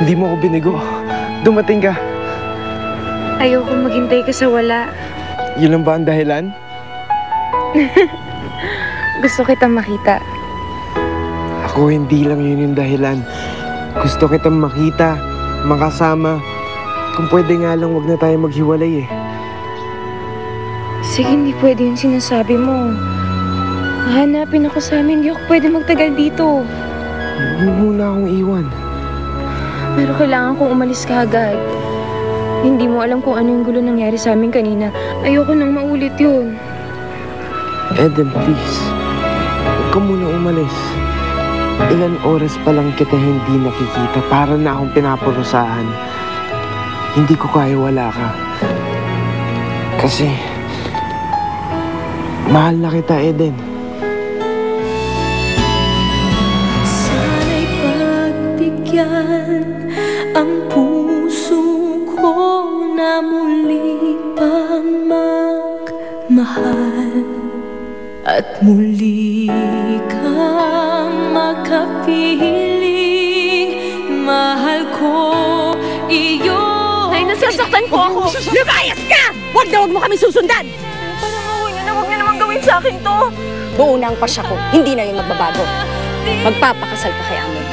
Hindi mo ako binigo. Dumating ka. Ayoko maghintay ka sa wala. Yun lang ba ang dahilan? Gusto kitang makita. Ako, hindi lang yun yung dahilan. Gusto kitang makita, makasama. Kung pwede nga lang, wag na tayo maghiwalay eh. Sige, hindi pwede yung sinasabi mo. Hahanapin ako sa amin. Hindi ako pwede magtagal dito. Huwag mo muna akong iwan. Pero kailangan kong umalis ka agad. Hindi mo alam kung ano yung gulo nangyari sa amin kanina. Ayoko nang maulit yun. Eden, please. Huwag ka muna umalis. Ilan oras pa lang kita hindi nakikita. Para na akong pinaparusahan. Hindi ko kaya wala ka. Kasi, mahal na kita, Eden. Sana'y pagbigyan ang puso ko na muli pang magmahal at muli kang makapiling. Mahal ko iyon. Ay, nasasaktan ko ako! Lumayas ka! Huwag na huwag mo kami susundan! Parang huwag niyo naman gawin sa akin to. Buo na ang pasya ko. Hindi na yun magbabago. Magpapakasal ka kay Amon.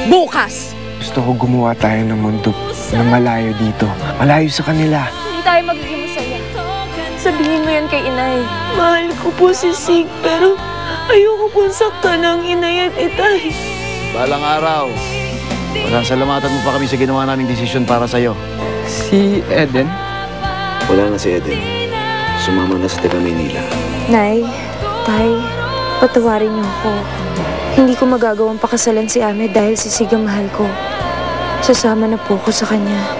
Bukas! Gusto ko gumawa tayo ng mundo na malayo dito. Malayo sa kanila. Hindi tayo magiging masaya. Sabihin mo yan kay inay. Mahal ko po si Sig, pero ayoko pong saktan ng inay at itay. Balang araw, pasasalamatan mo pa kami sa ginawa naming desisyon para sa'yo. Si Eden? Wala na si Eden. Sumama na sa taga Maynila. Nay, tay, patawarin niyo ako. Hindi ko magagawang pakasalan si Ahmed dahil si Sig ang mahal ko. Sasama na po ako sa kanya.